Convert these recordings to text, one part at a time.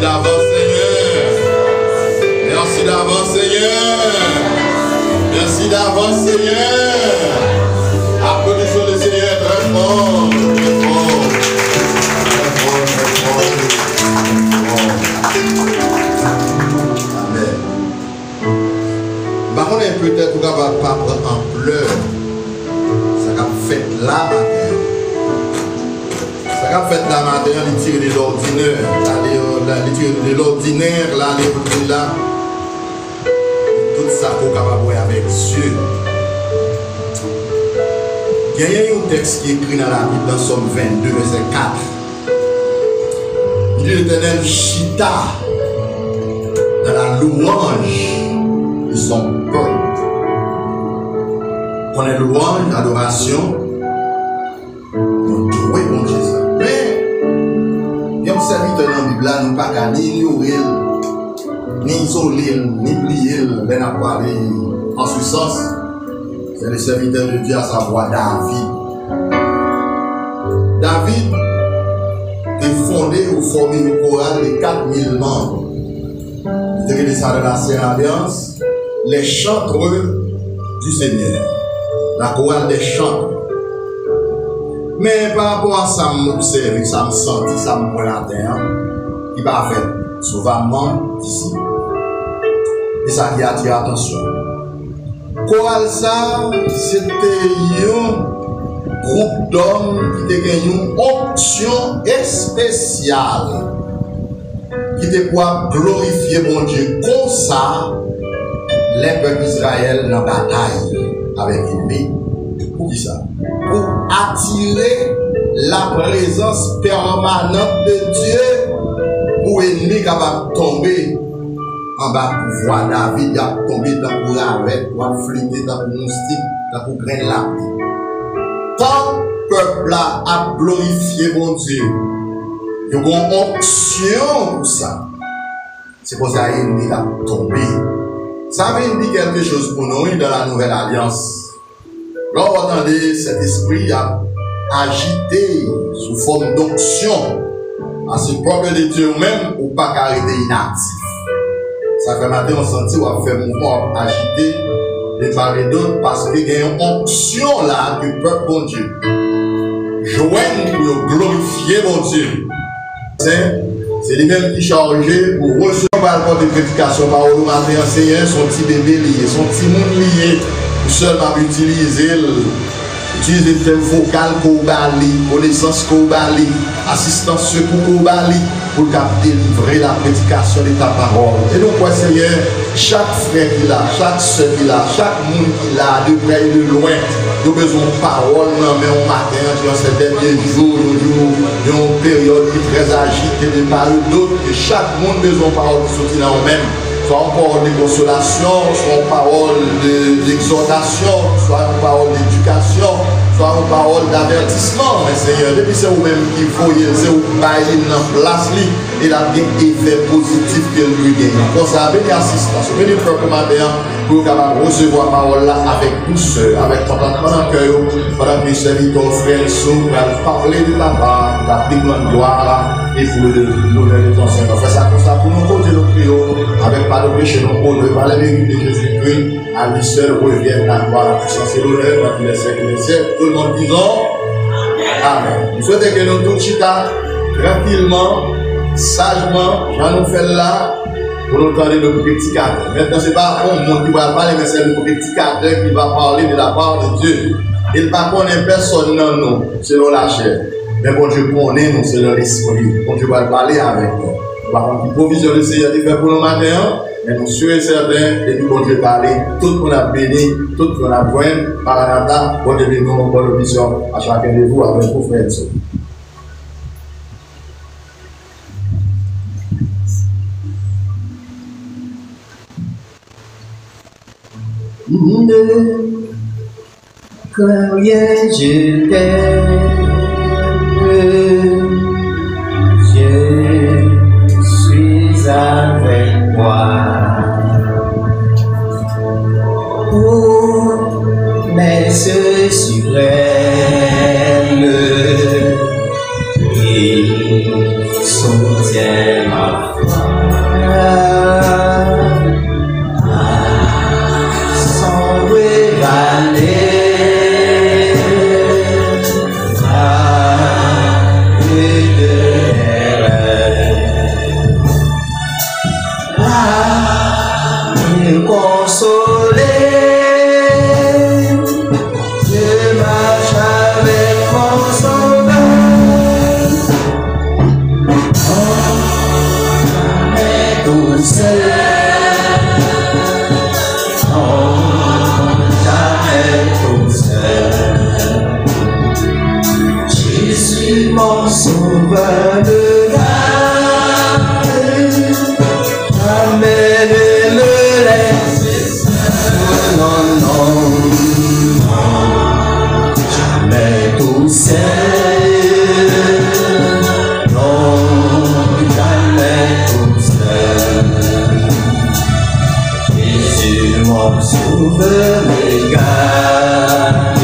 d'avance, Seigneur. Merci d'avance, Seigneur. Merci d'avance, Seigneur. Applaudissons le Seigneur très fort, très fort. Très fort, très fort, très fort. Amen. Par contre, peut-être qu'on ne va pas prendre en pleurs. Ça va faire la matin. Ça va faire la matin, les tirer de l'ordinaire. Les tirer de l'ordinaire, là, les boucles là. Tout ça qu'on va voir avec Dieu. Il y a un texte qui est écrit dans la Bible, dans Somme 22, verset 4. Il dit l'Éternel chita dans la louange de son peuple. On est louange, adoration, on doit bon Jésus. Mais, il y a un serviteur dans la Bible, là, nous pas qu'à ni ignorer, ni isoler, ni plier, mais n'a pas aller en puissance. C'est le serviteur de Dieu à savoir David. David est fondé ou formé une chorale de 4000 membres. Il était ça de la Alliance, les chantreux du Seigneur. La chorale des chantres. Mais par rapport à ça, je m'observe, ça me sentit, ça me prend la terre, qui va faire souvent d'ici. Et ça qui attire l'attention. Chorale ça, c'était un groupe d'hommes qui était une option spéciale qui était pour glorifier mon Dieu comme ça les peuples d'Israël dans la bataille avec l'ennemi. Pour qui ça? Pour attirer la présence permanente de Dieu pour l'ennemi capable de tomber en bas pour voir David, il a tombé dans le ravette, il a flûté dans le moustique, pour grainer la vie. Tant le peuple a glorifié mon Dieu, il y a une onction pour ça. C'est pour ça qu'il a tombé. Ça veut dire quelque chose pour nous dans la nouvelle alliance. Là, vous entendez cet esprit a agité sous forme d'onction. À ce peuple de Dieu même, ou pas arrêter inactif. Ça fait matin, on sentit qu'on a fait un mouvement agité de part et d'autre parce qu'il y a une onction là du peuple bon Dieu. Joigne pour glorifier mon Dieu. C'est lui-même qui chargé pour recevoir le de prédication par le matin enseignant son petit bébé lié, son petit monde lié, seulement utiliser le thème vocal pour bali, connaissance pour bali, assistance secours pour bali, pour délivrer la prédication de ta parole. Et donc, Seigneur, chaque frère qui l'a, chaque soeur qui l'a, chaque monde qui l'a, de près et de loin, nous avons besoin de parole, mais au matin, dans ces derniers jours, nous avons une période qui est très agitée de part et d'autre, et chaque monde a besoin de parole qui sortit dans nous-mêmes. Soit une parole de consolation, soit une parole d'exhortation, soit une parole d'éducation, soit une parole d'avertissement. Mais Seigneur, depuis c'est vous-même qui voyez, c'est vous baillez dans place et la bien effet positif que lui gagne. Pour ça, avec assistance, venez faire comme matin pour recevoir la parole là avec douceur, avec contentement dans le cœur, pendant que servir ton frère sous, parler de ta part, ta plus grande gloire et pour l'honneur de ton Seigneur. Fais ça comme ça pour nous côté nos prions, avec pas de péché, non pour nous, par la vérité de Jésus-Christ, à lui seul revienne la gloire, la puissance et l'honneur, dans tous les siècles des siècles. Tout le monde disons Amen. Nous souhaitons que nous tous chita tranquillement, sagement, j'en nous fait là, pour nous entendre le prédicateur. Maintenant, ce n'est pas un monde qui va parler, mais c'est le prédicateur qui va parler de la part de Dieu. Il ne connaît personne dans nous, selon la chair. Mais bon Dieu connaît nous, selon l'esprit. Bon Dieu va parler avec nous. Par contre, la provision du Seigneur est faite pour nous matin, mais nous sommes certains, et puis bon Dieu parler, tout le monde a béni, tout le monde a besoin, Maranatha, bon Dieu nous une bonne vision à chacun de vous, avec vos frères et sœurs. Combien je t'aime, je suis avec toi. Oh, mais ce suprême, il soutient ma foi. mon sauveur me garde, jamais ne me laisse seul, non, non, non, jamais tout seul, non, jamais tout seul. Jésus mon sauveur me garde,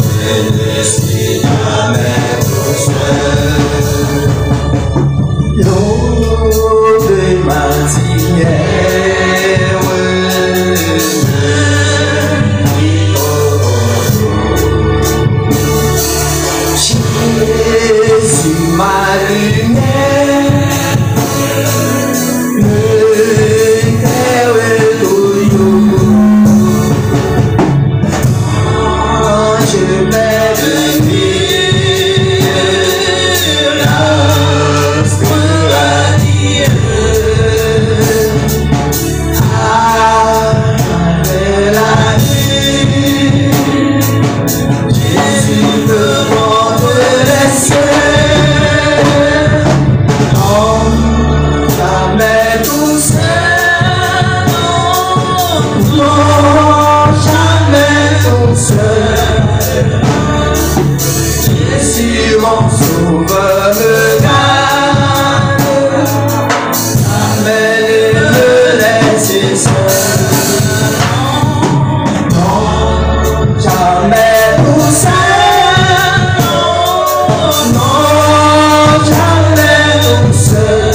je ne suis jamais tout seul. L'eau de matinée, Jésus ma lumière, je vais devenir lorsque à Dieu, après la nuit, Jésus me montre les cieux, non, jamais tout seul, non, non, jamais tout seul. Jésus mon sauveur me garde, jamais ne me laisse seul, non, jamais tout seul, non, non, jamais tout seul.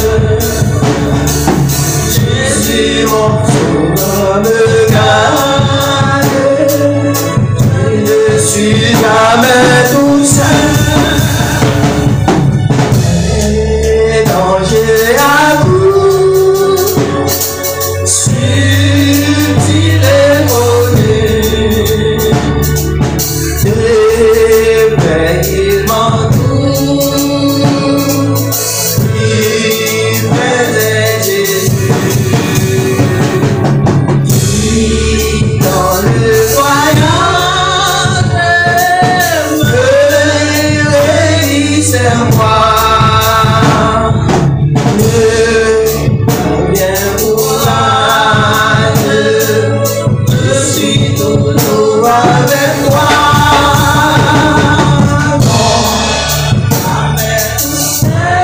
Jésus mon sauveur me garde, je ne suis jamais tout seul. Les dangers à bout, subtil et connus, des veilles m'entourent, il faisait Jésus, qui dans le voyage c'est moi, bien courage, je suis toujours avec toi. Non, jamais tout seul,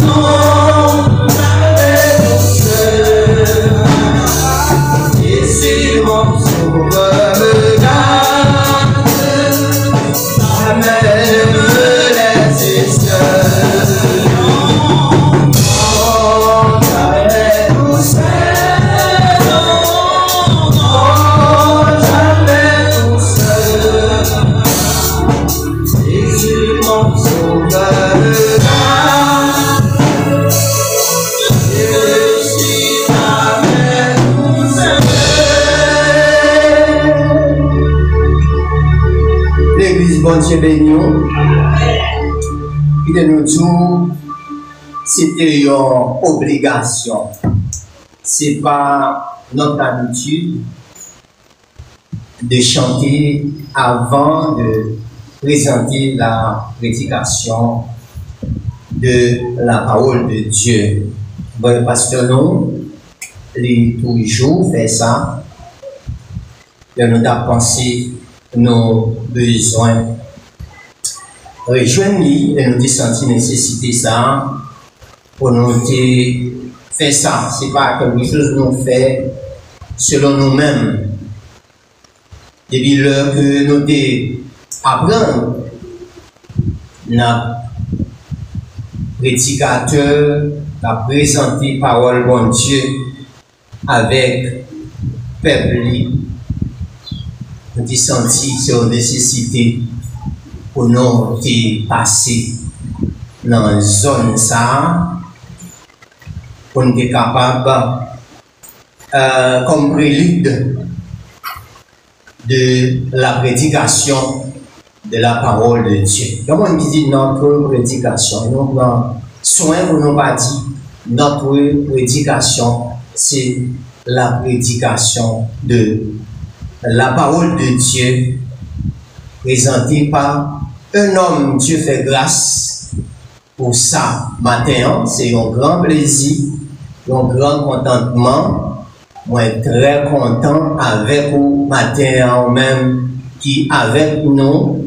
non, jamais tout seul. Ici mon sauveur me garde, jamais ne me laisse seul, non, jamais tout seul, non, jamais tout seul. Jésus mon sauveur me garde, je suis jamais tout seul. L'église bon Dieu béni, il de nous dit, c'était une obligation. C'est pas notre habitude de chanter avant de présenter la prédication de la parole de Dieu. Bon, parce que nous, tous les jours, fait ça. Et nous avons pensé nos besoins. Rejoindre et nous avons senti nécessité ça pour nous faire ça. Ce n'est pas quelque chose que nous faisons selon nous-mêmes. Depuis l'heure que nous apprenons, notre prédicateur a présenté la parole de Dieu avec peuple. Nous avons senti cette nécessité pour nous passer dans la zone ça, pour nous être capables, comme prélude de la prédication de la parole de Dieu. Comment on dit notre prédication? Nous prenons soin pour nous pas dire notre prédication, c'est la prédication de la parole de Dieu présentée par un homme, Dieu fait grâce pour ça matin. C'est un grand plaisir, un grand contentement. Moi, très content avec vous matin, même qui avec nous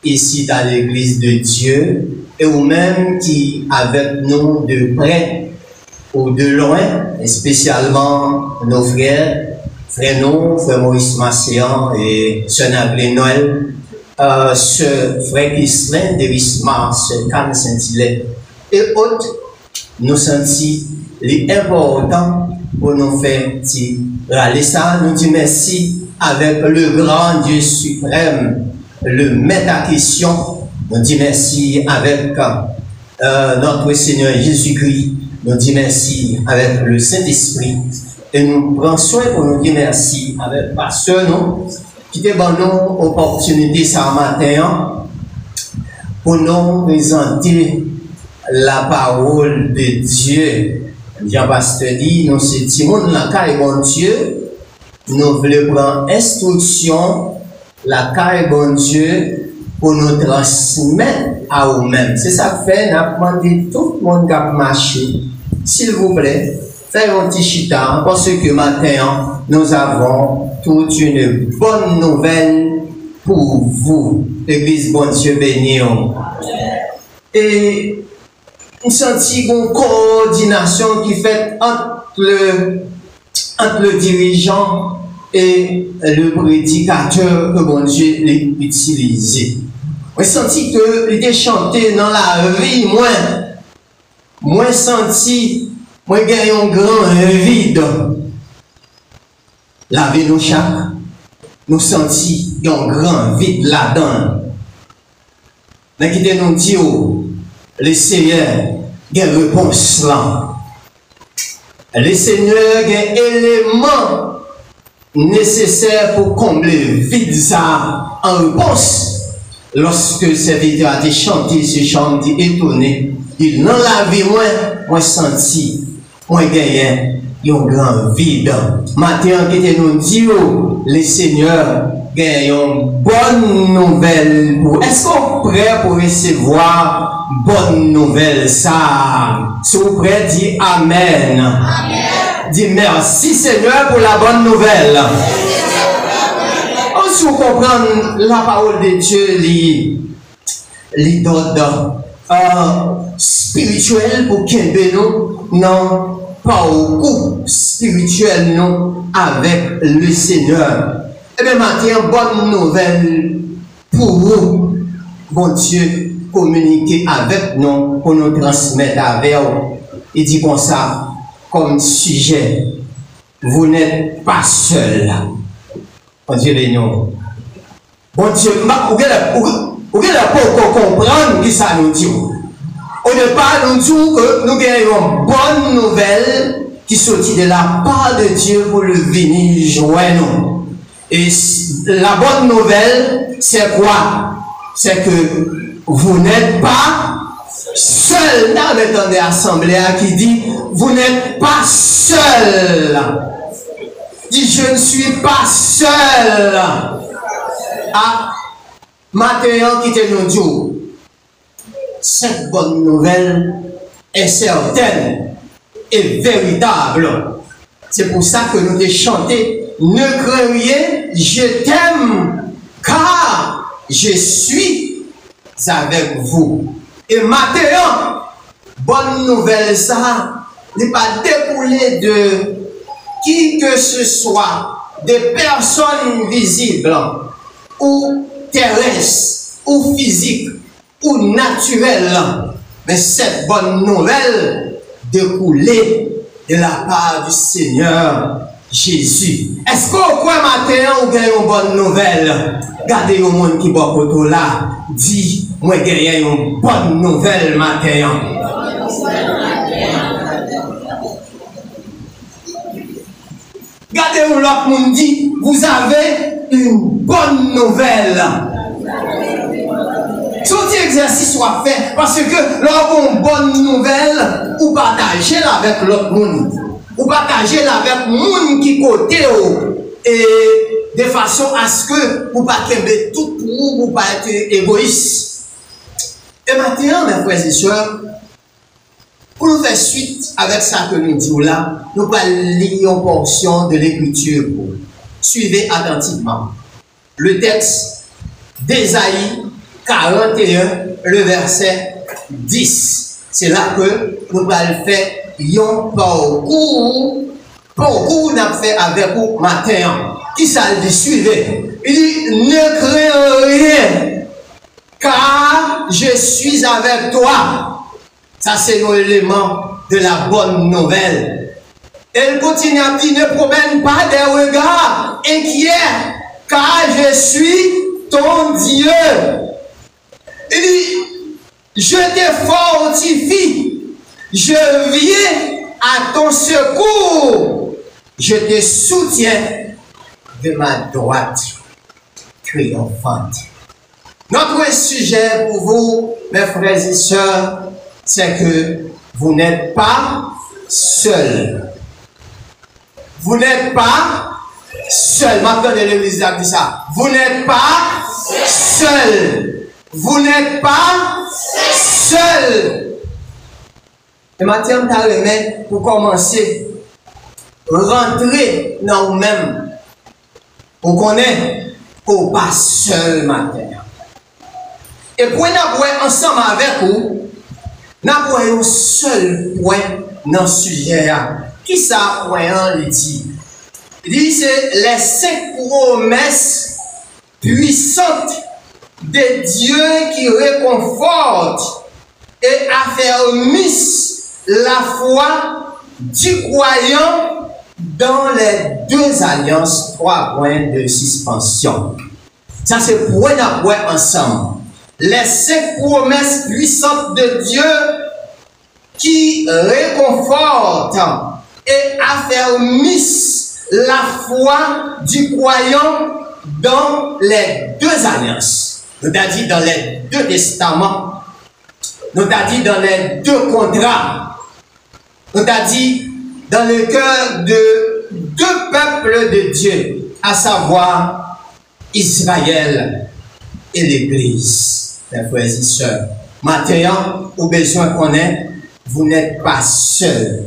ici dans l'église de Dieu, et vous-même qui avec nous de près ou de loin, et spécialement nos frères Maurice Massian et Sœur Nablé Noël, ce frère Ghislain de Wismar, ce Cannes Saint-Hilaire et autres, nous sentons l'important pour nous faire râler ça, nous disons merci avec le grand Dieu suprême, le maître à question, nous disons merci avec notre Seigneur Jésus-Christ, nous disons merci avec le Saint-Esprit, et nous prenons soin pour nous dire merci avec pasteur nous, qui te donne nous opportunité ce matin pour nous présenter la parole de Dieu. Jean-Pasteur dit, nous sommes petits monde la caille bon Dieu, nous voulons prendre instruction, la caille bon Dieu, pour nous transmettre à vous-même. C'est ça que fait, nous avons demandé tout le monde qui a marché, s'il vous plaît, faites un petit chita, parce que matin, nous avons toute une bonne nouvelle pour vous. L'église, bon Dieu béni. Et nous sentons une coordination qui fait entre le dirigeant et le prédicateur que bon Dieu l'a utilisé. Nous sentons que l'idée chanté dans la vie, moins senti, moins gagné un grand vide. La vie nous chaque, nous sentons un grand vide là-dedans. Mais qui nous dit, le Seigneur a une réponse là. Le Seigneur a un élément nécessaire pour combler le vide ça en réponse. Lorsque le serviteur a été chanté, ce chant dit étonné, il dans la vie, moi senti, moi gagné un grand vide. Matin, qui nous dit, le Seigneur gagne une bonne nouvelle. Est-ce qu'on est prêt pour recevoir bonne nouvelle ça? Si vous êtes prêt, dis Amen. Amen. Dis merci Seigneur pour la bonne nouvelle. Si vous comprenez la parole de Dieu, les d'ordre spirituel pour qu'il nous non pas au coup spirituel non avec le Seigneur. Et bien maintenant, bonne nouvelle pour vous, bon Dieu, communiquer avec nous pour nous transmettre avec vous. Il dit comme ça, comme sujet, vous n'êtes pas seul. Bon Dieu béni. Bon Dieu, vous n'avez pas comprendre qui ça nous dit. Au départ, nous disons que nous gagnons une bonne nouvelle qui sortit de la part de Dieu pour le venir joindre. Et la bonne nouvelle, c'est quoi? C'est que vous n'êtes pas seul. Dans le temps de l'assemblée qui dit, vous n'êtes pas seul. Dit, je ne suis pas seul. Ah, maintenant qui te nous dit, cette bonne nouvelle est certaine et véritable. C'est pour ça que nous avons chanté, ne craignez, je t'aime, car je suis avec vous. Et maintenant, bonne nouvelle, ça n'est pas découlé de qui que ce soit, des personnes visibles, ou terrestres, ou physiques, ou naturelles. Mais cette bonne nouvelle découlée de la part du Seigneur Jésus. Est-ce qu'au point matin, on gagne une bonne nouvelle? Regardez le monde qui va pour là, dit, moi gagne une bonne nouvelle matin. Regardez où l'autre monde dit, vous avez une bonne nouvelle. Tout exercice soit fait, parce que lorsqu'on une bonne nouvelle, vous partagez-la avec l'autre monde. Vous partagez-la avec le monde qui côté et de façon à ce que vous ne pas tomber tout pour vous, pas être égoïste. Et maintenant, mes frères et sœurs, pour nous faire suite avec ça que nous disons là, nous allons lire une portion de l'écriture. Suivez attentivement. Le texte d'Ésaïe 41, le verset 10. C'est là que nous allons faire un parcours n'a fait avec vous matin. Qui ça dit? Suivez. Il dit, ne crains rien, car je suis avec toi. Ça, c'est l'élément de la bonne nouvelle. Elle continue à dire, ne promène pas des regards inquiets, car je suis ton Dieu. Il dit, je te fortifie, je viens à ton secours, je te soutiens de ma droite triomphante. Notre sujet pour vous, mes frères et sœurs, c'est que vous n'êtes pas seuls. Vous n'êtes pas seuls. Maintenant, l'Église a dit ça. Vous n'êtes pas seuls. Vous n'êtes pas seuls. Et maintenant, tu as remis pour commencer. Rentrer dans vous-même. Pour connaître qu'on pas seul matin. Et pour nous voir ensemble avec vous, nous avons un seul point dans ce sujet. Qui ça point le dit? Il dit c'est les 5 promesses puissantes de Dieu qui réconfortent et affermissent la foi du croyant dans les 2 alliances, 3 points de suspension. Ça c'est pour nous voir ensemble. Les 5 promesses puissantes de Dieu qui réconfortent et affermissent la foi du croyant dans les 2 alliances. Nous avons dit dans les 2 testaments, nous avons dit dans les 2 contrats, nous avons dit dans le cœur de 2 peuples de Dieu, à savoir Israël et l'Église. Mes frères et sœurs, maintenant, au besoin qu'on est, vous n'êtes pas seuls.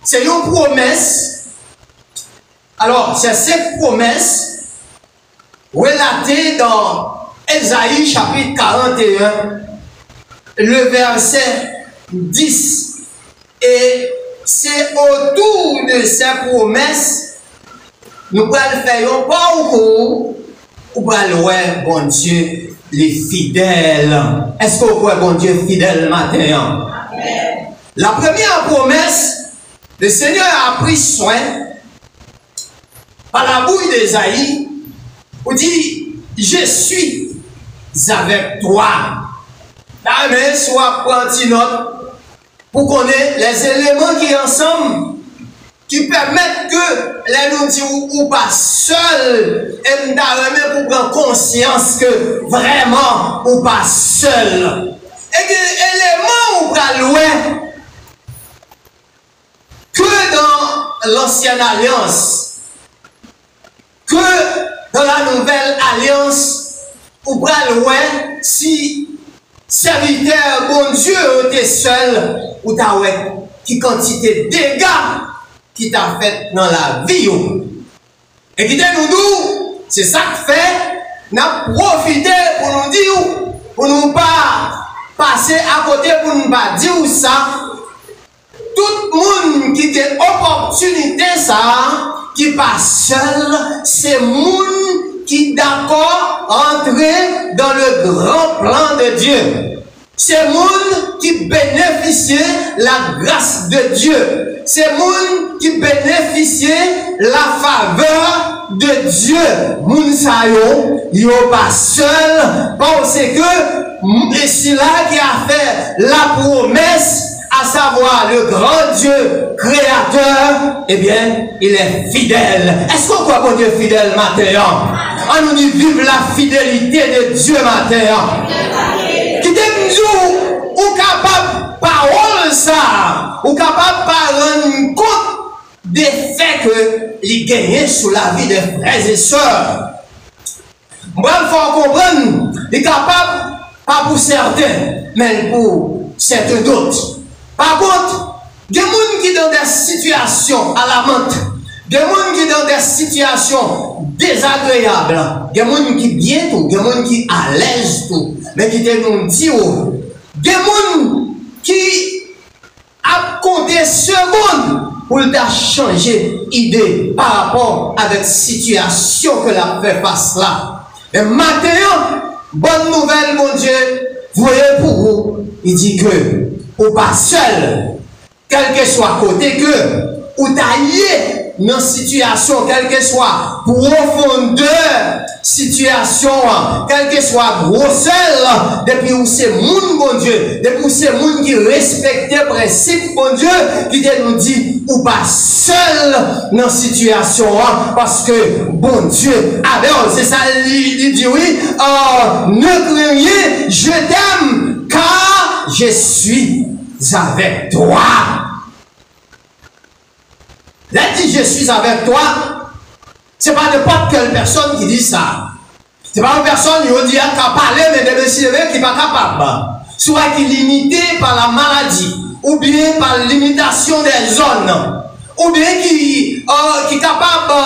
C'est une promesse. Alors, c'est cette promesse relatée dans Ésaïe chapitre 41, le verset 10. Et c'est autour de ces promesses, nous allons faire un parcours pour aller voir bon Dieu. Les fidèles. Est-ce que vous croyez bon Dieu fidèle matin? Amen. La première promesse, le Seigneur a pris soin par la bouche d'Ésaïe pour dire, je suis avec toi. Amen, soit prendre note pour connaître les éléments qui ensemble qui permettent que les nous disons ou pas seul et nous pour prendre conscience que vraiment ou pas seul. Et que l'élément ou pas loin que dans l'ancienne alliance, que dans la nouvelle alliance ou pas loin si serviteur bon Dieu était seul ou t'as ouais qui quantité de dégâts qui t'a fait dans la vie. Et qui nous c'est ça que fait, nous profité pour nous dire, pour nous pas passer à côté, pour nous pas dire ça. Tout le monde qui a opportunité ça, qui passe seul, c'est le monde qui d'accord entrer dans le grand plan de Dieu. C'est le monde qui bénéficie la grâce de Dieu. C'est le monde qui bénéficie la faveur de Dieu. Moun sa yo pas seul parce que c'est là qui a fait la promesse, à savoir le grand Dieu créateur, eh bien, il est fidèle. Est-ce qu'on croit qu'on Dieu fidèle matin? On nous dit vive la fidélité de Dieu matin. Qui t'aime ou capable parole ça, ou capable de rendre compte des faits que il gagne sur la vie des frères et sœurs. Moi, il faut comprendre, il est capable Pas pour certains, mais pour certains d'autres. Par contre, il y a des gens qui sont dans des situations alarmantes, des gens qui sont dans des situations désagréables, des gens qui bien tout, des gens qui à l'aise tout, mais qui te nous disent, des gens qui a compté secondes pour changer d'idée par rapport à la situation que la fait face là. Et maintenant, bonne nouvelle, mon Dieu, voyez pour vous, il dit que, ou pas seul, quel que soit côté que, ou taillé dans la situation, quelle que soit profondeur, situation, quelle que soit grosseur, depuis où c'est moun, bon Dieu, depuis où c'est moun qui respecte le principe, bon Dieu, qui nous dit, ou pas seul dans la situation, parce que, bon Dieu, alors, c'est ça, il dit oui, ne craignez, je t'aime, car je suis avec toi. Là, dit je suis avec toi, ce n'est pas n'importe quelle personne qui dit ça. Ce n'est pas une personne qui dit qu'à parler, mais de qui n'est pas capable. Soit qui est limité par la maladie, ou bien par la limitation des zones, ou bien qui est capable de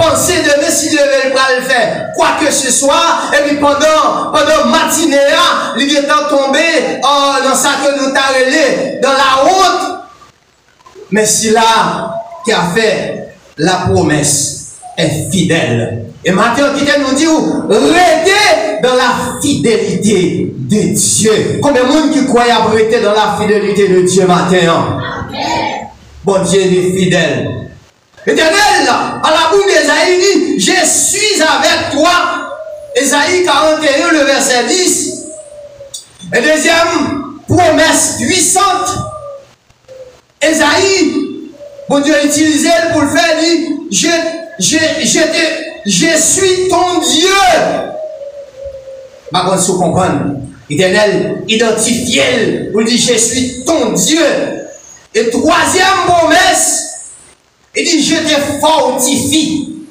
penser de si je vais le faire, quoi que ce soit, et puis pendant matinée, il est tombé dans ça que nous t'avons relé, dans la route. Mais si là, qui a fait la promesse est fidèle. Et maintenant, qui nous dit, restez dans la fidélité de Dieu. Combien de monde qui croient à rester dans la fidélité de Dieu maintenant? Bon Dieu est fidèle. Éternel, à la bouche d'Ésaïe dit, je suis avec toi. Ésaïe 41, le verset 10. Et deuxième promesse puissante. Ésaïe, bon Dieu a utilisé pour le faire, dit, je suis ton Dieu. Par contre, si vous comprenez, Éternel identifié pour dire, je suis ton Dieu. Et troisième promesse, il dit, je te fortifie.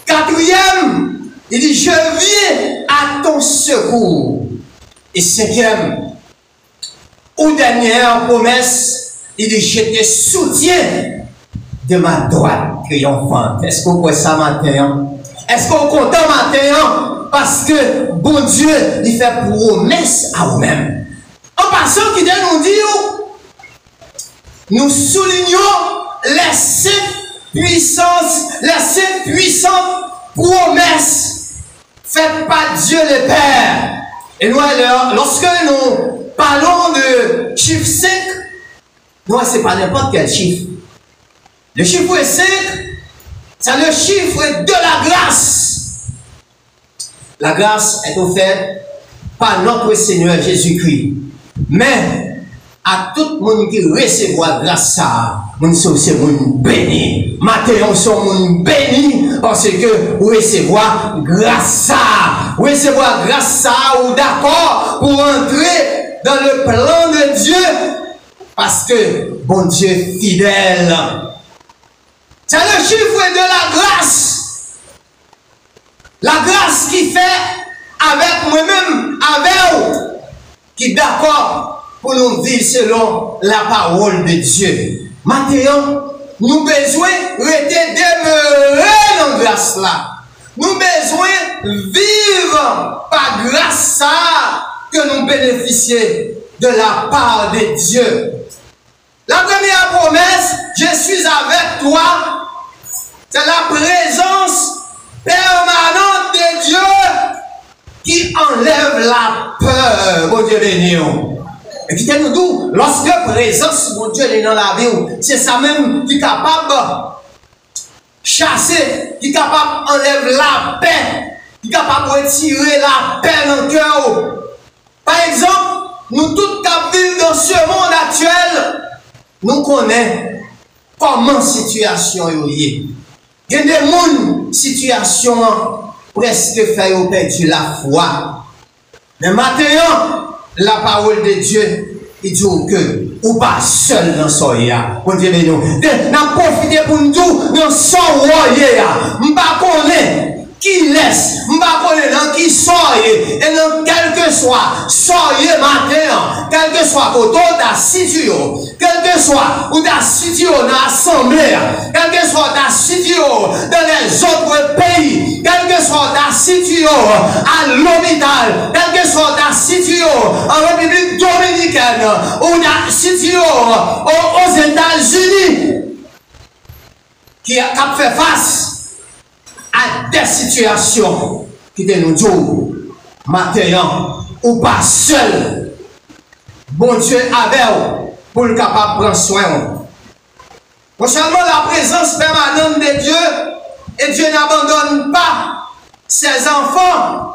Quatrième, il dit, je viens à ton secours. Et cinquième, ou dernière promesse, il dit, je te soutiens de ma droite triomphante. Est-ce qu'on voit ça matin? Est-ce qu'on est content matin? Parce que bon Dieu, il fait promesse à vous-même. En passant, qui nous dit, nous soulignons les cinq puissantes promesses faites par Dieu le Père. Et nous, lorsque nous parlons de chiffre 5, non, ce n'est pas n'importe quel chiffre. Le chiffre 5, c'est le chiffre de la grâce. La grâce est offerte par notre Seigneur Jésus-Christ. Mais à tout le monde qui recevra grâce, nous sommes bénis. Maintenant, nous sommes bénis parce que vous recevoir grâce. Vous recevoir grâce ou d'accord pour entrer dans le plan de Dieu. Parce que, bon Dieu fidèle, c'est le chiffre de la grâce. La grâce qui fait avec moi-même, avec vous, qui est d'accord pour nous vivre selon la parole de Dieu. Maintenant, nous besoin de demeurer dans la grâce là. Nous besoin de vivre par grâce que nous bénéficions de la part de Dieu. La première promesse, je suis avec toi, c'est la présence permanente de Dieu qui enlève la peur. Bon Dieu béni. Et qui nous dit, lorsque la présence de Dieu est dans la vie, c'est ça même qui est capable de chasser, qui est capable d'enlever la paix, qui est capable de retirer la paix dans le cœur. Par exemple, nous tous qui vivons dans ce monde actuel, nous connaissons comment la situation est. Il y a des gens, situation presque fait perdu la foi. Mais maintenant, la parole de Dieu, il dit que, ou pas seul dans son ya. Bon Dieu, nous, n'a profité pour nous dire, dans son ya. Nous ne connaissons pas qui laisse, m'bakone dans qui soyez, et dans quel que soit, soyez matin, quel que soit côté ta situé, quel que soit où ta situé dans l'assemblée, quel que soit ta situé dans les autres pays, quel que soit ta situé à l'hôpital, quel que soit ta situé en République Dominicaine, ou ta situé aux États-Unis, qui a fait face à des situations qui te nous disent, maintenant, ou pas seul, bon Dieu avec vous, pour le capable de prendre soin. Non seulement la présence permanente de Dieu, et Dieu n'abandonne pas ses enfants.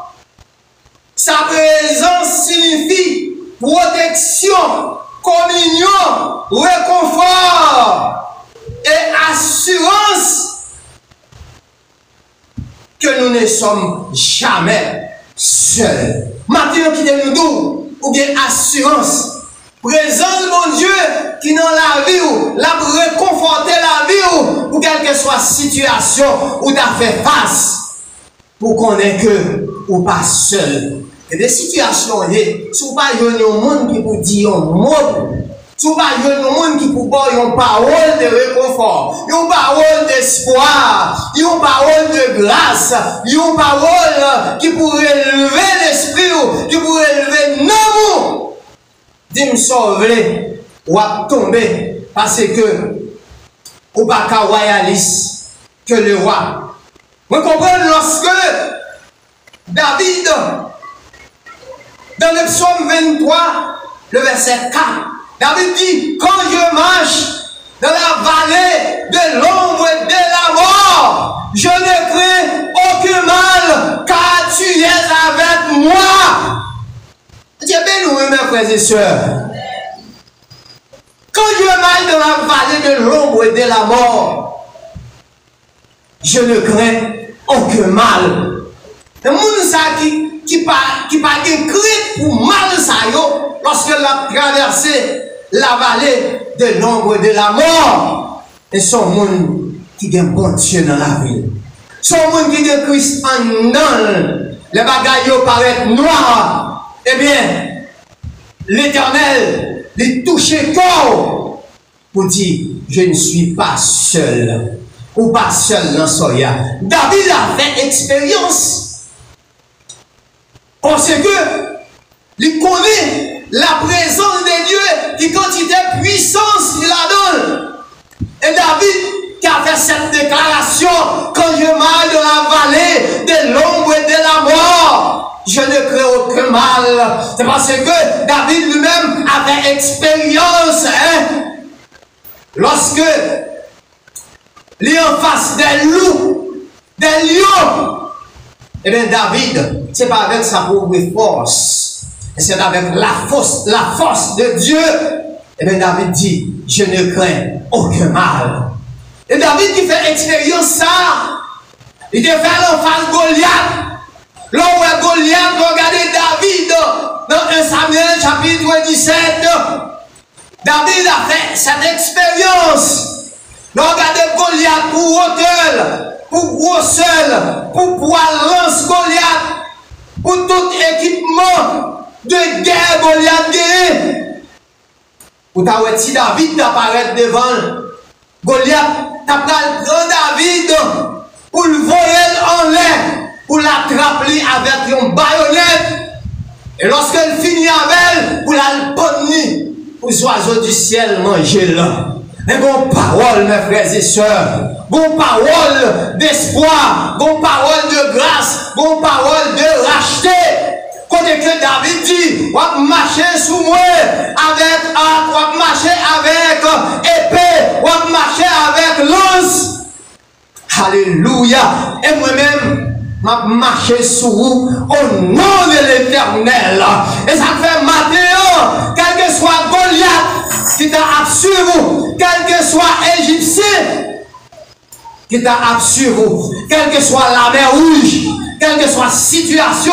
Sa présence signifie protection, communion, réconfort et assurance que nous ne sommes jamais seuls. Maintenant, qui nous dit, ou bien assurance, présence mon Dieu qui dans la vie ou la réconforter la vie ou pour quelle que soit situation où tu as fait face pour qu'on ait que ou pas seul. Et des situations, si vous pas un monde qui vous dit un mot, si vous pas un monde qui vous donne une parole de réconfort, une parole d'espoir, une parole de grâce, une parole qui pourrait élever l'esprit, qui pourrait élever l'amour, de me sauver ou à tomber parce que ou pas qu'à royaliste que le roi. Vous comprenez lorsque David, dans le psaume 23, le verset 4, David dit, quand je marche dans la vallée de l'ombre et de la mort, je ne crains aucun mal, car tu es avec moi. Dieu bénisse, mes frères et sœurs. Quand je marche dans la vallée de l'ombre et de la mort, je ne crains aucun mal. Le monde qui pas de crainte pour mal ça lorsque l'a traversé la vallée de l'ombre et de la mort. Et son monde qui a un bon Dieu dans la ville. Son monde qui a Christ en dedans. Les bagailles paraissent noirs. Eh bien, l'Éternel les touche corps pour dire, je ne suis pas seul. Ou pas seul dans Soya. David a fait expérience. Parce que, il connaît la présence de Dieu qui quantité puissance il la donne. Et David qui a fait cette déclaration, quand je marche dans la vallée de l'ombre et de la mort, je ne crains aucun mal. C'est parce que David lui-même avait expérience. Lorsque il est en face des loups, des lions, eh bien David, c'est pas avec sa propre force, c'est avec la force de Dieu. Eh bien David dit, je ne crains aucun mal. Et David qui fait expérience ça, il te fait en face Goliath. Là où est Goliath, regardez David dans 1 Samuel chapitre 17. David a fait cette expérience. Regardez Goliath pour hauteur, pour grosseur, pour poil lance Goliath, pour tout équipement de guerre Goliath gagné. Pour t'avoir si David apparaît devant Goliath, t'as pris David pour le voyer en l'air, pour l'attraper avec une baïonnette. Et lorsqu'elle finit avec elle, pour la ponner, pour les oiseaux du ciel manger là. Mais bon parole, mes frères et sœurs, bon parole d'espoir, bon parole de grâce, bon parole de racheter. Quand que David dit, on va marcher sous moi avec arc, on va marcher avec épée, on va marcher avec lance. Alléluia. Et moi-même, je vais marcher sous vous au nom de l'Éternel. Et ça fait matin, quel que soit Goliath qui t'a absurde vous, quel que soit Égyptien qui t'a absurde vous, quelle que soit la mer rouge, quelle que soit la situation,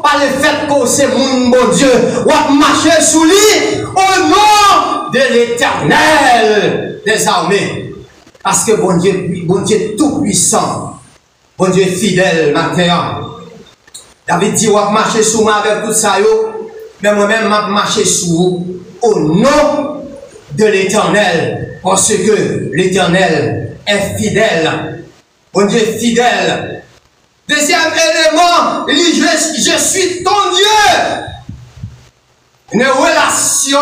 par le fait que c'est mon bon Dieu, on va marcher sous lui au nom de l'Éternel des armées. Parce que bon Dieu tout puissant, Bon Dieu est fidèle matin. David dit, on va marcher sur moi avec tout ça, mais moi-même, je vais marcher sur vous au nom de l'Éternel, parce que l'Éternel est fidèle. Bon Dieu est fidèle. Deuxième élément, il dit, je suis ton Dieu. Une relation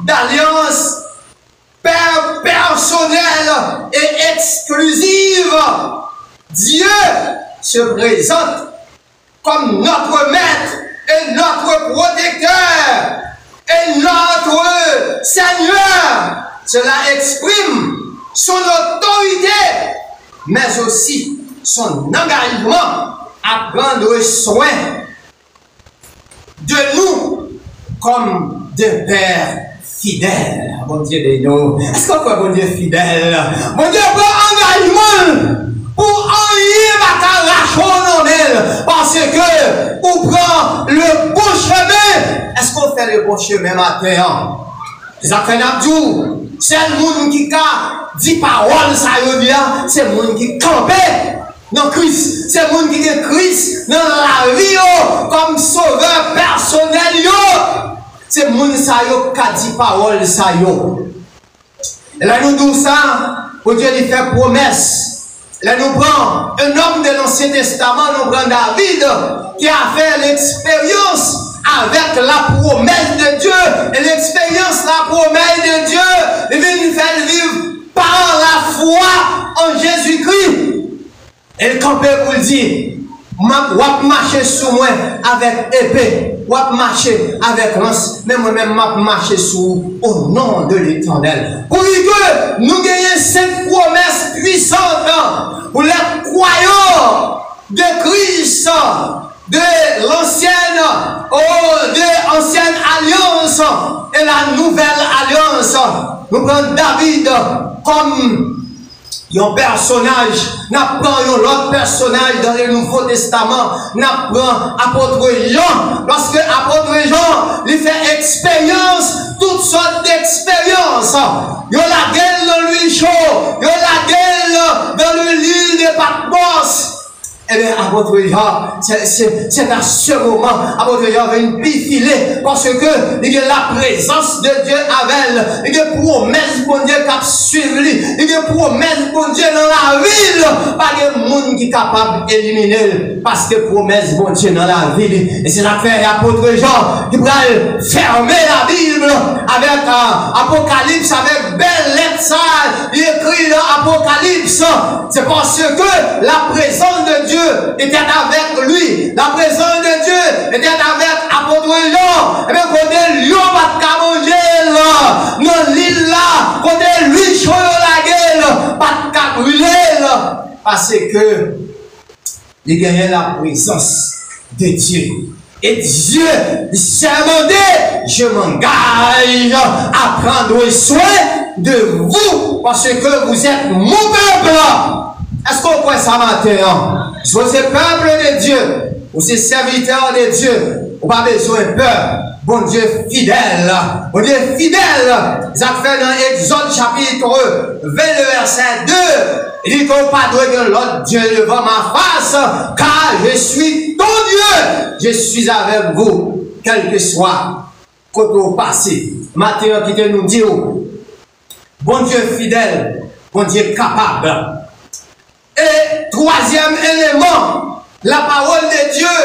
d'alliance personnelle et exclusive. Dieu se présente comme notre maître et notre protecteur et notre Seigneur. Cela exprime son autorité, mais aussi son engagement à prendre soin de nous comme de pères fidèles. Bon Dieu de nous. Est-ce qu'on peut bon Dieu fidèle? Bon Dieu prend engagement pour enlever ma carachon en elle. Parce que on prend le bon chemin. Est-ce qu'on fait le bon chemin matin? Les affaires d'Abdou, c'est le monde qui a dit paroles, ça veut dire, c'est le monde qui campait dans Christ. C'est le monde qui est Christ dans la vie, comme sauveur personnel. C'est le monde qui a dit paroles, ça y est. Là, nous disons ça, pour Dieu lui fait promesse. Là, nous prenons un homme de l'Ancien Testament, nous prenons David, qui a fait l'expérience avec la promesse de Dieu. Et l'expérience, la promesse de Dieu, il vient nous faire vivre par la foi en Jésus-Christ. Et le campé pour dire, je marcher sur moi avec épée, je marcher avec lance, mais moi-même je marcher sous au nom de l'Éternel. Pour que nous gagnions cette promesse puissante pour les croyants de Christ, de l'ancienne alliance et la nouvelle alliance. Nous prenons David comme un personnage, nous prenons l'autre personnage dans le Nouveau Testament, nous prenons apôtre Jean, lorsque apôtre Jean lui fait expérience, toutes sortes d'expériences. Il y a la gueule dans l'huile chaude, il y a la gueule dans l'huile de Patmos. Eh bien, apôtre Jean, c'est à ce moment, apôtre Jean va une filer parce que il y a la présence de Dieu avec elle. Il y a promesse pour Dieu qui a suivi. Il y a promesse pour Dieu dans la ville. Pas de monde qui est capable d'éliminer parce que promesse pour Dieu dans la ville. Et c'est l'affaire apôtre Jean qui va fermer la Bible avec Apocalypse, avec belle lettre sale. Il écrit dans Apocalypse. C'est parce que la présence de Dieu était avec lui. La présence de Dieu était avec apôtre Jean. Et bien, côté lion, pas de manger là. Non, l'île là. Côté lui, chaud la gueule. Pas de brûler là. Parce que il gagnait la présence de Dieu. Et Dieu s'est demandé, je m'engage à prendre soin de vous. Parce que vous êtes mon peuple. Est-ce qu'on croit ça matin? Vous êtes peuple de Dieu, vous êtes serviteur de Dieu, vous n'avez pas besoin de peur. Bon Dieu fidèle, bon Dieu fidèle. Ça fait dans Exode chapitre 20, verset 2. Il dit qu'on ne pas de l'autre Dieu devant ma face, car je suis ton Dieu. Je suis avec vous, quel que soit côté au passé. Matin qui te nous dit, bon Dieu fidèle, bon Dieu capable. Et troisième élément, la parole de Dieu,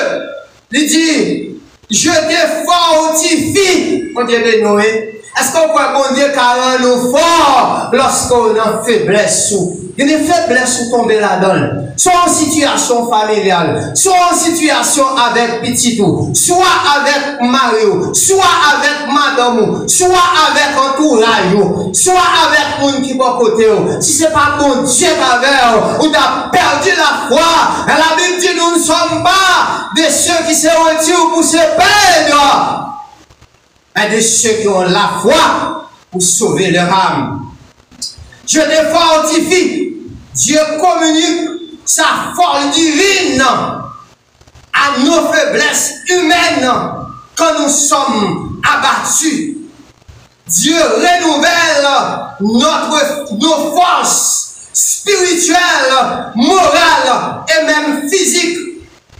il dit, je te fortifie, mon Dieu de Noé. Est-ce qu'on croit bon Dieu car nous fort lorsqu'on a faiblesse? Il y a des faiblesses où tomber là-dedans. Soit en situation familiale, soit en situation avec Petitou, soit avec Mario, soit avec Madame, soit avec entourage, soit avec monde qui va côté. Si ce n'est pas bon Dieu avec ou tu as perdu la foi, la Bible dit nous ne sommes pas de ceux qui se retirent pour se perdre, mais de ceux qui ont la foi pour sauver leur âme. Je te fortifie. Dieu communique sa force divine à nos faiblesses humaines quand nous sommes abattus. Dieu renouvelle nos forces spirituelle, morale et même physique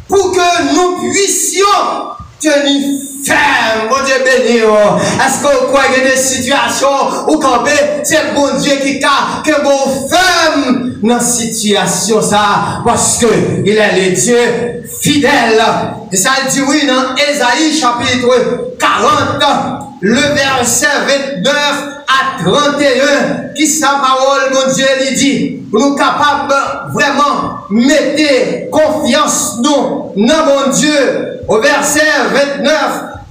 pour que nous puissions tenir ferme, mon Dieu béni. Est-ce que vous croyez des situations où quand c'est bon Dieu qui a que vous ferme dans cette situation ça parce que il est le Dieu fidèle. Et ça dit oui dans Ésaïe chapitre 40, le verset 29 à 31, qui sa parole, mon Dieu, lui dit, pour nous capables vraiment mettre confiance nous dans mon Dieu. Au verset 29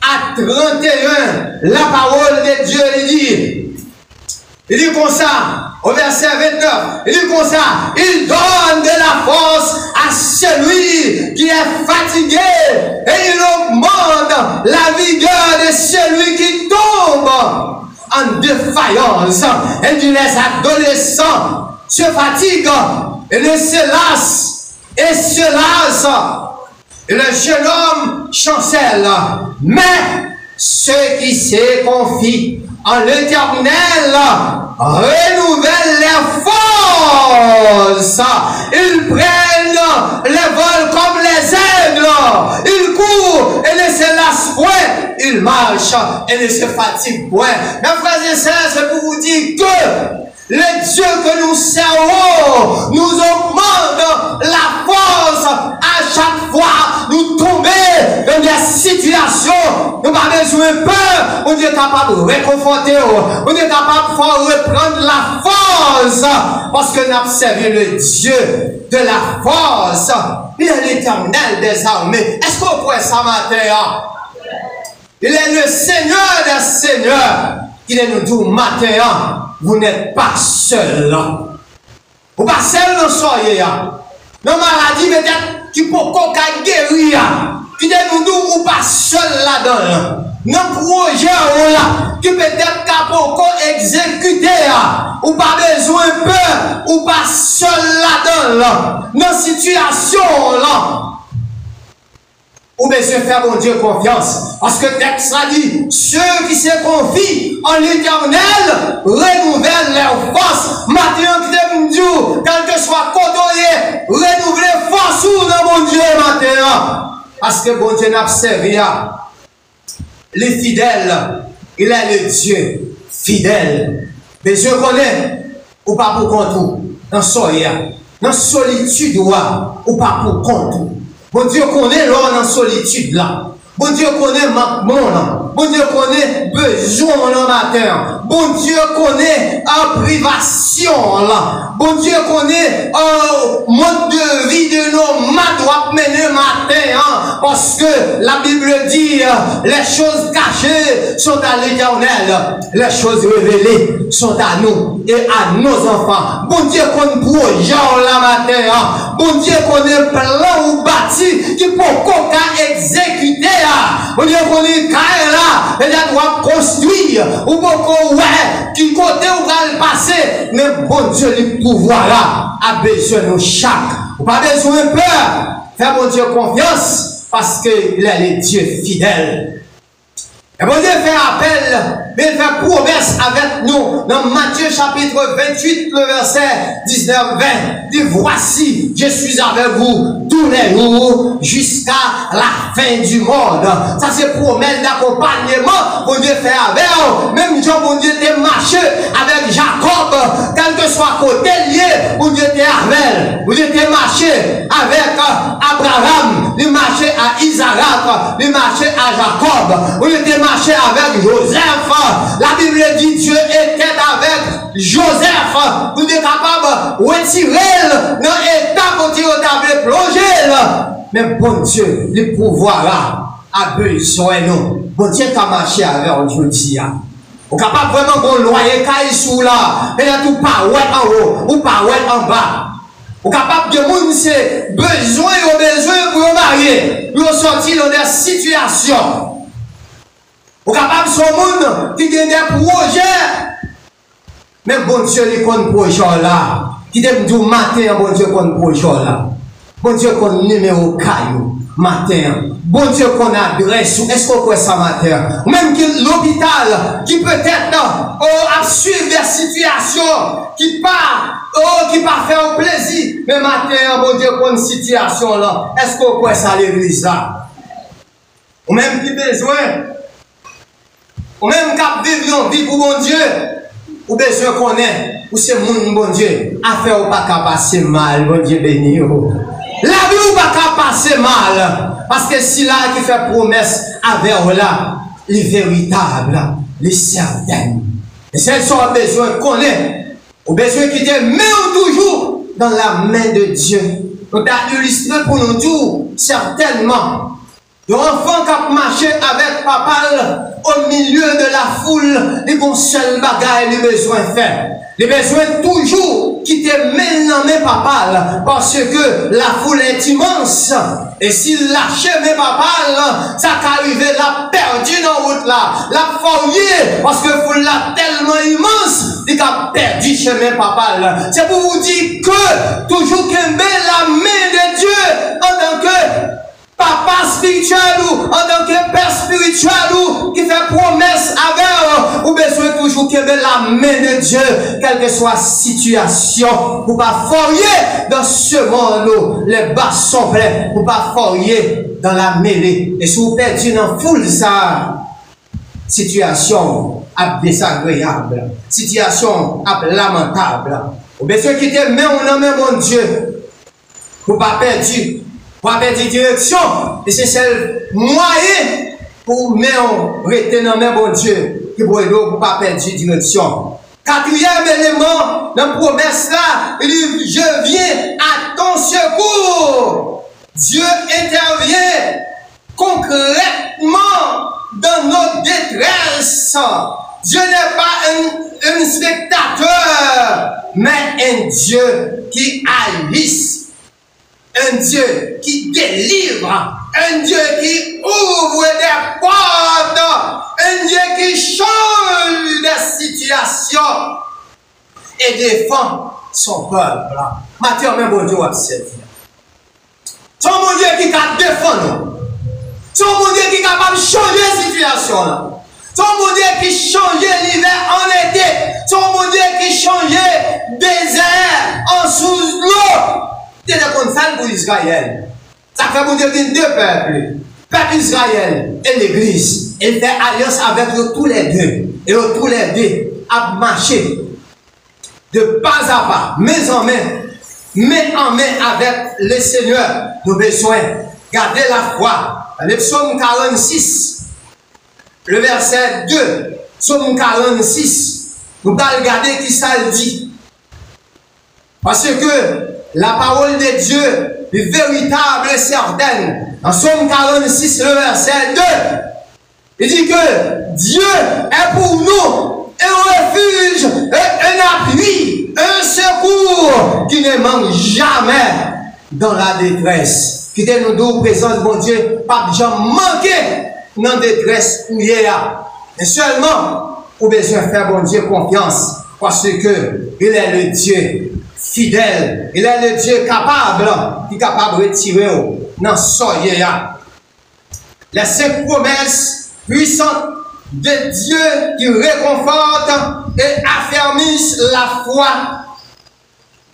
à 31, la parole de Dieu lui dit, il dit comme ça, au verset 29, il dit comme ça, il donne de la force à celui qui est fatigué et il augmente la vigueur de celui qui tombe en défaillance. Et dit les adolescents se fatiguent et ne se lassent et se lassent. Et le jeune homme chancelle. Mais ceux qui se confient en l'Éternel renouvellent les forces. Ils prennent les vols comme les aigles. Ils courent et ne se lassent point. Ils marchent et ne se fatiguent point. Mes frères et sœurs, c'est pour vous dire que le Dieu que nous servons nous augmente la force à chaque fois nous tomber dans des situations. Nous n'avons pas besoin de peur. On est capable de réconforter. On est capable de reprendre la force. Parce que nous avons servi le Dieu de la force. Il est l'Éternel des armées. Est-ce qu'on pourrait ça matin? Il est le Seigneur des seigneurs. Il est nous dit matin. Vous n'êtes pas seul. Vous n'êtes pas seul dans soyez. Dans maladie, peut-être, qui peut qu'on guérir. Qui nous dit, vous pas seul là-dedans. Dans projet, qui peut-être qu'on exécuter. Ou pas besoin de peur. Ou pas seul là-dedans. Dans situation là. Ou bien se faire mon Dieu confiance. Parce que le texte a dit, ceux qui se confient en l'Éternel renouvellent leur force. Maintenant, quel que soit côté, renouveler force dans mon Dieu maintenant. Parce que mon Dieu n'a pas servi les fidèles. Il est le Dieu fidèle. Mais je connais, ou pas pour compte, dans soya, dans solitude, ou pas pour compte. Bon Dieu connaît l'homme en solitude là. Bon Dieu connaît manquement là. Bon Dieu connaît besoin dans matin. Bon Dieu connaît privation là. Bon Dieu connaît mode de vie de nos doit mener matin. Parce que la Bible dit les choses cachées sont à l'Éternel. Les choses révélées sont à nous et à nos enfants. Bon Dieu connaît projet la matin. Bon Dieu connaît plan ou bâti qui peut qu'on exécuter. Bon Dieu connaît là, et là doit construire ou beaucoup ouais qui côté où va le passer. Mais bon Dieu le pouvoir là a besoin de chaque. Pas besoin de peur. Fais mon Dieu confiance parce qu'il est le Dieu fidèle. Et bon Dieu fait appel, mais il fait promesse avec nous dans Matthieu chapitre 28, le verset 19-20. Dit voici, je suis avec vous tous les jours jusqu'à la fin du monde. Ça c'est promesse d'accompagnement. Bon Dieu fait avec vous. Même Jean, bon Dieu était marché avec Jacob, quel que soit côté lié, bon Dieu était avec. Bon Dieu était marché avec Abraham, il marchait à Isaac, il marchait à Jacob, bon Dieu était marché avec Joseph. La Bible dit Dieu était avec Joseph. Vous êtes capable de retirer dans l'état où Dieu avait plongé. Mais bon Dieu, le pouvoir là a besoin de nous. Bon Dieu a marché avec aujourd'hui. Vous êtes capable vraiment de loyer caille sous là. Et là tout pas ouais en haut ou pas ouais en bas. Vous êtes capable de monde c'est besoin pour marier. Pour sortir dans des situations. Vous êtes capable de son monde qui a des projets. Mais bon Dieu, il y a un projet là. Qui aime du matin, bon Dieu, il y a un projet là. Bon Dieu, il y a un numéro caillou. Matin, bon Dieu qu'on adresse, est-ce qu'on croit ça matin? Ou même que l'hôpital, qui peut-être a suivi des situations qui pas faire plaisir, mais matin, bon Dieu, pour une situation là, est-ce qu'on croit ça à l'église là? Ou même qui besoin, ou même qui vivre une vie pour bon Dieu, ou besoin qu'on ait, ou c'est mon bon Dieu, affaire ou pas qu'à passer mal, bon Dieu béni. La vie ou pas qu'à passer mal, parce que si là qui fait promesse avec là, les véritables, les certaines. Et c'est ça qu'on a besoin qu'on ait, ou besoin qui te met toujours dans la main de Dieu. On a illustré pour nous tout, certainement. L'enfant qui a marché avec papa au milieu de la foule, les bons seuls bagages, les besoins faire. Les besoins toujours qui te mènent dans mes papas, parce que la foule est immense. Et s'il lâchait mes papas, ça qu'arrivé, la perdu dans la route là, la fourrier, parce que la foule là tellement immense, il a perdu chez mes papas. C'est pour vous dire que toujours qu'il met la main de Dieu en tant que papa spirituel ou en tant que père spirituel ou qui fait promesse avec ou besoin toujours qu'il y ait la main de Dieu, quelle que soit la situation, pour pas foyer dans ce monde, les bas sont pleins, pour pas foyer dans la mêlée. Et si vous perdez dans foule ça, situation désagréable, situation lamentable, vous besoin qu'il y ait main mon Dieu, pour pas perdre. Pour avoir des directions, et c'est seul moyen pour rester dans le bon Dieu, qui pour ne pas perdre direction. Quatrième élément, dans la promesse là, il dit, je viens à ton secours. Dieu intervient concrètement dans nos détresses. Dieu n'est pas un spectateur, mais un Dieu qui agit. Un Dieu qui délivre, un Dieu qui ouvre des portes, un Dieu qui change des situations et défend son peuple. Matthieu, même bon Dieu, observe. Son bon Dieu qui a défendu. Son bon Dieu qui est capable de changer la situation. Son bon Dieu qui change l'hiver en été. Son bon Dieu qui change désert en sous l'eau. C'est comme ça pour Israël. Ça fait mon Dieu deux peuples. Peuple Israël et l'Église. Il fait alliance avec eux tous les deux. Et eux tous les deux a marché de pas à pas, main en main avec le Seigneur. Nos besoins. Gardez la foi. Dans le psaume 46, le verset 2, psaume 46, nous allons regarder qui ça dit. Parce que la parole de Dieu est véritable et certaine. En Psaume 46, le verset 2, il dit que Dieu est pour nous un refuge, un appui, un secours qui ne manque jamais dans la détresse. Qui est nous présence, bon Dieu, pas jamais manquer dans la détresse où il y a. Mais seulement, pour besoin faire, bon Dieu, confiance. Parce que il est le Dieu fidèle, il est le Dieu capable, qui est capable de retirer dans soyez. Les 5 promesses puissantes de Dieu qui réconfortent et affermissent la foi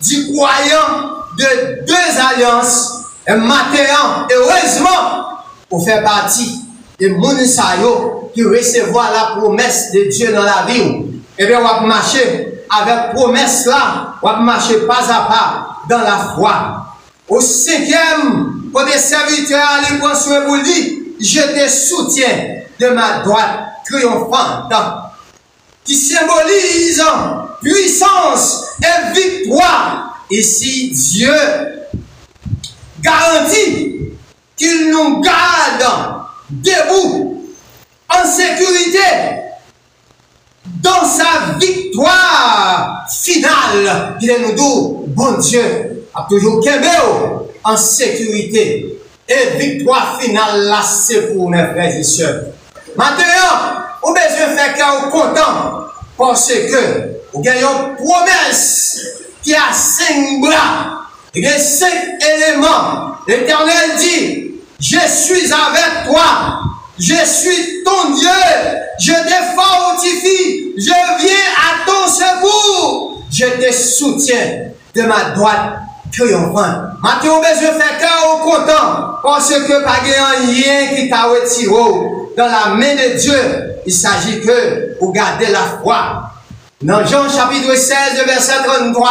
du croyant de 2 alliances, et maintenant, heureusement, pour faire partie de Mounisayo qui recevoir la promesse de Dieu dans la vie. Et bien, on va marcher avec promesse là, on va marcher pas à pas dans la foi. Au 5e, pour des serviteurs, allez prendre soin pour lui, je te soutiens de ma droite triomphante, qui symbolise puissance et victoire. Ici, Dieu garantit qu'il nous garde debout, en sécurité, dans sa victoire finale. Il nous dit, bon Dieu, a toujours Kébéo en sécurité. Et victoire finale, là, c'est pour mes frères et sœurs. Maintenant, on a besoin de faire qu'on content, parce que nous avons une promesse qui a 5 bras, il y a 5 éléments. L'Éternel dit, Je suis avec toi. Je suis ton Dieu. Je te fortifie. Je viens à ton secours. Je te soutiens de ma droite triomphante. Matthieu, je fais cœur au content parce que pas rien qui t'a retiré dans la main de Dieu. Il s'agit que vous gardez la foi. Dans Jean chapitre 16, verset 33,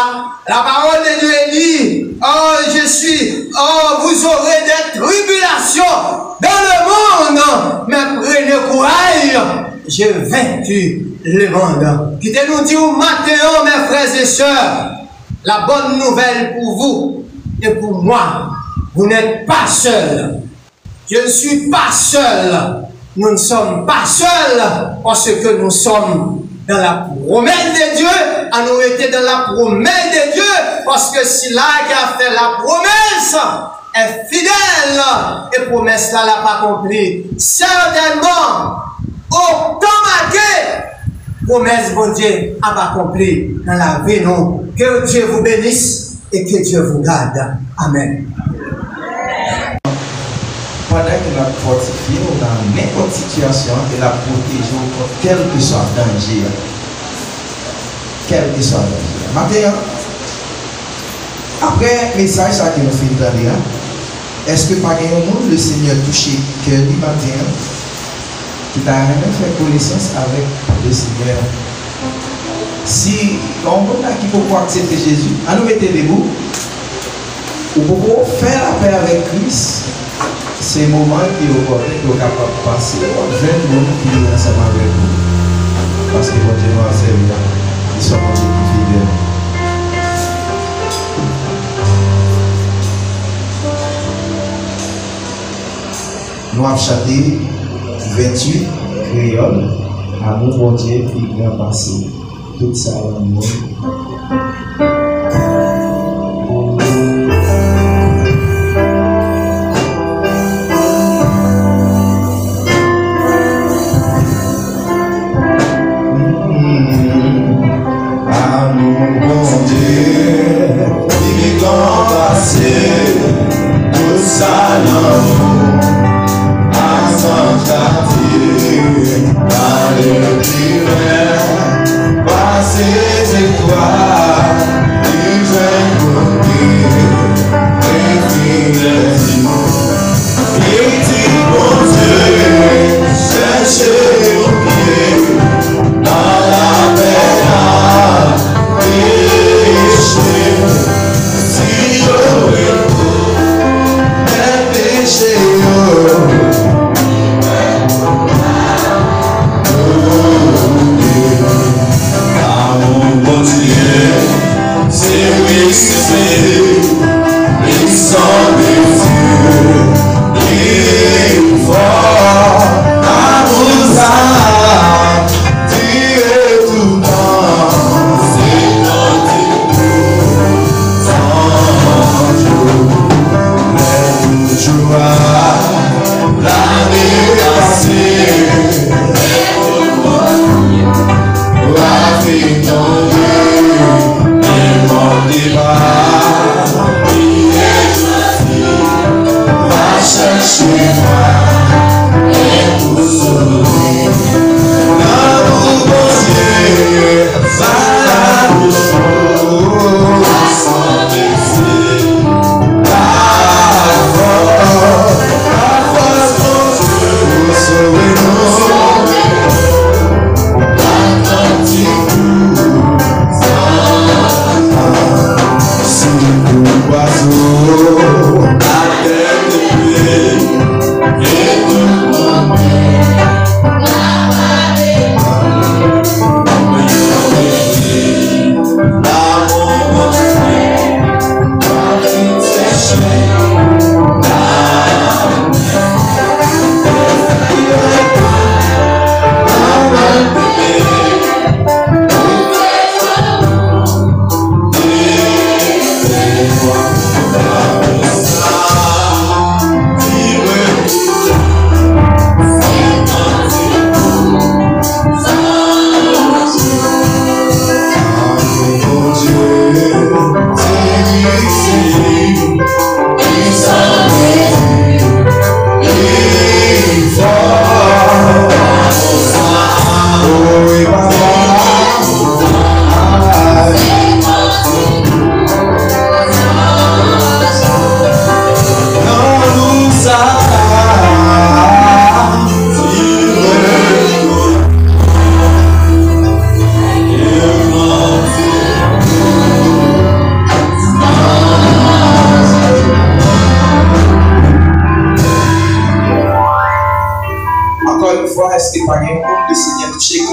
la parole de Dieu dit, vous aurez des tribulations dans le monde, mais prenez courage, j'ai vaincu le monde. Qui te nous dit maintenant, mes frères et sœurs, la bonne nouvelle pour vous et pour moi, vous n'êtes pas seuls. Je ne suis pas seul. Nous ne sommes pas seuls parce que nous sommes dans la promesse de Dieu, à nous été dans la promesse de Dieu, parce que si là qui a fait la promesse est fidèle, et promesse là l'a pas accomplie. Certainement, au temps marqué, promesse bon Dieu a pas accomplie dans la vie non. Que Dieu vous bénisse et que Dieu vous garde. Amen. Pendant que la fortifie, dans n'importe situation, et la protéger contre quel que soit danger. Quel que soit danger. Maintenant, après le message que nous faisons entendre, est-ce que par exemple le Seigneur touché que le matin, qui t'a même fait connaissance avec le Seigneur? Si on qui peut accepter Jésus, à nous mettre debout, ou pour faire la paix avec Christ. C'est un moment qui est opportun, qui est capable de passer. Je vais tout le monde qui est ensemble avec vous. Parce que votre Dieu nous a servi. Ils sont mon Dieu qui est fidèle. Nous avons chanté 28 créoles. Amour, mon Dieu, qui vient passer. Tout ça dans le monde. Once again.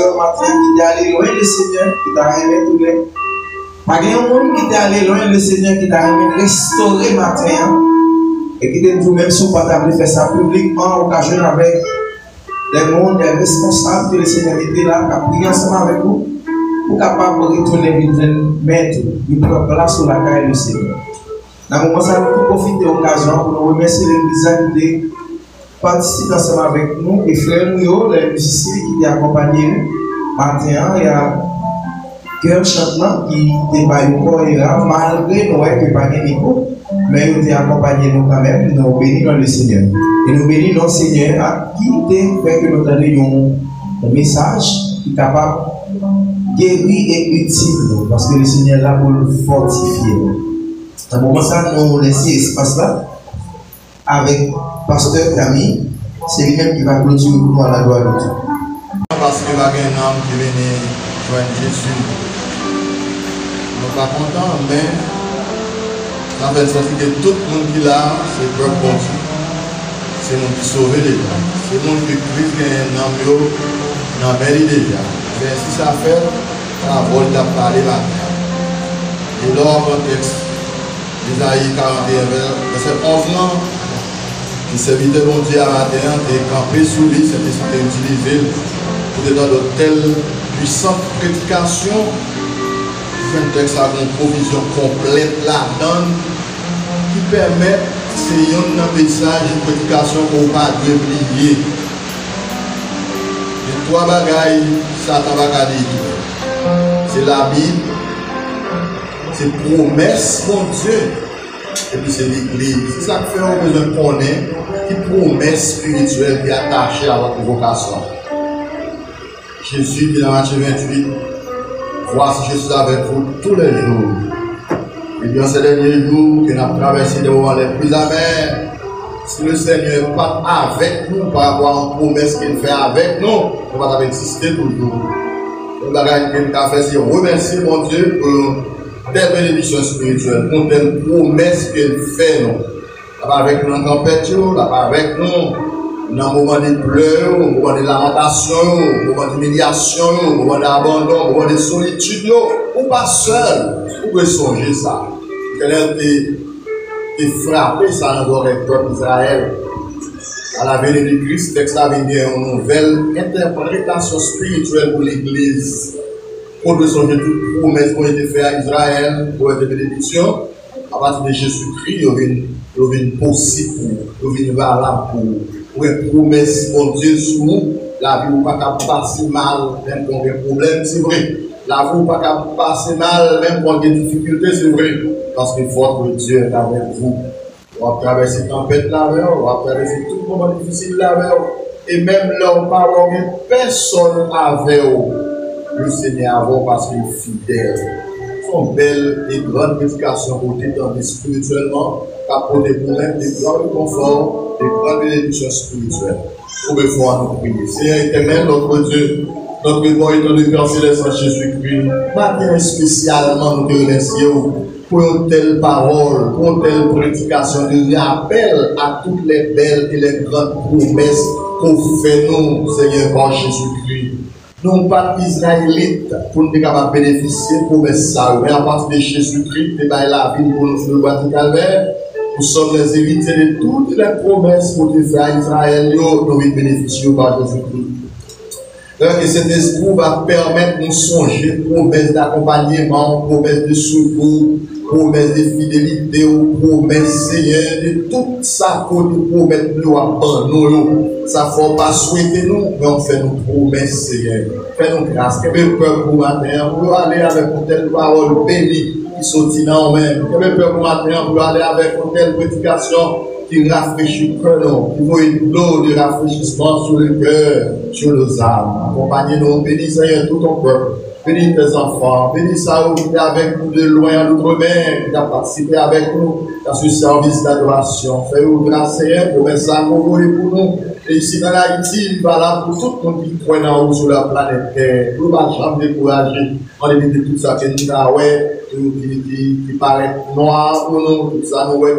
pasteur matin qui est allé loin le Seigneur, qui t'a aimé tout le. Pas de monde qui est allé loin le Seigneur, qui t'a aimé restaurer matin. Et qui dit vous-même, si vous ne pouvez pas faire ça publiquement, en occasion avec les mondes, les responsables que le Seigneur était là, qui a prié ensemble avec vous, pour capable de retourner vite, mettre, il prend place sur la caille du Seigneur. Dans le moment, ça nous profite de l'occasion pour nous remercier l'Église qui participe ensemble avec nous et frères nous, les musiciens qui t'ont accompagné matin, il y a cœur chantement qui débat encore et là, malgré nous que pas de micro, mais ils ont accompagné nous quand même, nous bénissons le Seigneur. Et nous bénissons le Seigneur à qui fait que nous donnions un message qui est capable de guérir et utile, parce que le Seigneur est là pour le fortifier. À un moment ça, nous laissons espace là avec pasteur Camille, c'est lui-même qui va clôturer pour nous à la gloire de Dieu. Parce que va un homme qui venait joindre Jésus. Nous ne sommes pas contents, mais ça fait sortir que tout le monde qui est là, c'est le peuple bon Dieu. C'est nous qui sauvons les gens. C'est nous qui Christ qui est un homme dans la belle déjà. Mais si ça fait, ça va de parler maintenant. Et là, en contexte, Isaïe 41, verset 11 ans, le serviteur bon Dieu à matin est campé sous lui, c'était utilisé pour dans de telles puissantes prédications. Un texte a une provision complète là-dedans qui permet c'est un message, une prédication qu'on va oublier. Les trois bagailles, Satan va dire. C'est la Bible, c'est promesse mon Dieu, et puis c'est l'Église. C'est ça que fait on besoin de connaître qui promesse spirituelle qui est attachée à votre vocation. Jésus dit dans Matthieu 28, voici je suis avec vous tous les jours. Et dans ces derniers jours que nous avons traversé des moments les plus amers, si le Seigneur n'est pas avec nous par rapport à une promesse qu'il fait avec nous, on va exister toujours. Le bagage qu'il a fait, c'est remercier mon Dieu pour telle bénédiction spirituelle, pour telle promesse qu'il fait nous. Il va avec nous en tempête, il va avec nous dans le moment de pleurs, au moment de lamentation, au moment d'humiliation, au moment d'abandon, au moment de solitude, ou pas seul. Vous pouvez songer ça. Quelqu'un qui frappé ça dans l'oreille peuple d'Israël. À la venue de Christ, le texte a venu une nouvelle interprétation spirituelle pour l'Église. Pour que songer toute promesse qui a été faite à Israël pour être bénédiction, à partir de Jésus-Christ, il y a une possible, il y a une valable pour une promesse mon Dieu sur nous. La vie n'est pas passer mal, même quand il y a un problème, c'est vrai. La vie n'est pas passer mal, même quand il y a des difficultés, c'est vrai. Parce que votre Dieu est avec vous. On va traverser la tempête là-bas, on va traverser tout moment difficile là-bas. Et même leur parole, personne avec vous. Le Seigneur avant parce qu'il est fidèle. Ce sont belles et grandes prédications pour t'étendre spirituellement, apporter pour même des grands conforts, des grandes bénédictions spirituelles. Pour le faire nous prier. Seigneur éternel, notre Dieu, notre bon et notre Père céleste en Jésus-Christ, matin spécialement nous te remercions pour une telle parole, pour une telle prédication de rappel à toutes les belles et les grandes promesses qu'on fait nous, Seigneur, par Jésus-Christ. Nous ne sommes pas israélites pour nous capables de bénéficier de promesses ça, mais à partir de Jésus-Christ, de la vie pour nous sur le bois du Calvaire, nous sommes les héritiers de toutes les promesses pour te faire à Israël, nous bénéficier par Jésus-Christ. Que cet esprit va permettre de nous songer, promesses d'accompagnement, promesses de secours, promesses de fidélité, promesses, Seigneur, de tout ça qu'on nous promet de nous abandonner. Ça ne faut pas souhaiter nous, mais on fait nos promesses, Seigneur. Fais-nous grâce. Que le peuple pour matin, pour aller avec une telle parole bénie qui sortit dans nous-mêmes. Que le peuple pour matin, pour aller avec une telle prédication qui rafraîchit le cœur, qui voit une eau de rafraîchissement sur le cœur, sur nos âmes. Accompagnez-nous, bénis Seigneur tout ton peuple, bénis tes enfants, bénis ça qui est avec nous de loin, d'outre-mer, qui a participé avec nous dans ce service d'adoration. Fais-nous grâce Seigneur pour mettre ça pour nous. Et ici dans l'Haïti, voilà pour tout le monde qui croit en haut sur la planète Terre, pour ne pas jamais décourager, en début de tout ça que nous avons, qui paraît noir pour nous, tout ça nous va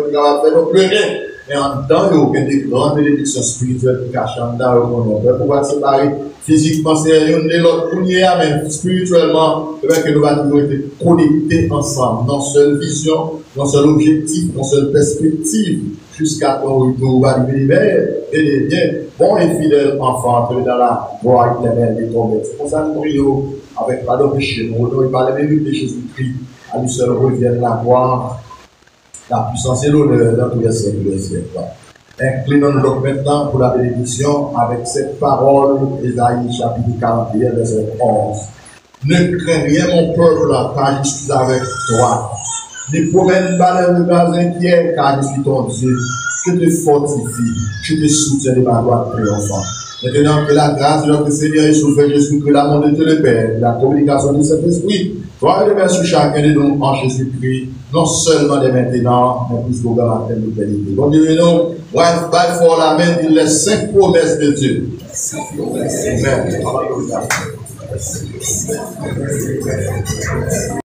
faire nous pleurer. mais en dedans, il y a des grandes bénédictions spirituelles qui cachent en dedans. On peut pouvoir séparer physiquement, c'est l'une de l'autre, mais spirituellement, que nous allons toujours être connectés ensemble, dans seule vision, dans seul objectif, dans seule perspective, jusqu'à ce que nous allons libérer et bien, bon et fidèle enfant, dans la gloire éternelle des tombes. C'est pour ça que nous prions avec pas de péché, nous honorons par les mérites de Jésus-Christ, à lui seul revienne la gloire, la puissance et l'honneur dans tous les siècles des siècles. Inclinons-nous donc maintenant pour la bénédiction avec cette parole, Ésaïe chapitre 41, verset 11. Ne crains rien, mon peuple, car je suis avec toi. Ne promène pas les regards inquiets, car je suis ton Dieu. Je te fortifie, je te soutiens de ma droite triomphante. Maintenant que la grâce de notre Seigneur et Sauveur Jésus-Christ, l'amour de Dieu le Père, la communication de cet esprit, toi et le sur chacun de nous en Jésus-Christ, non seulement dès maintenant, mais plus qu'au grand de l'éternité. Donc, nous, by for la main, il les 5 promesses de Dieu. Amen.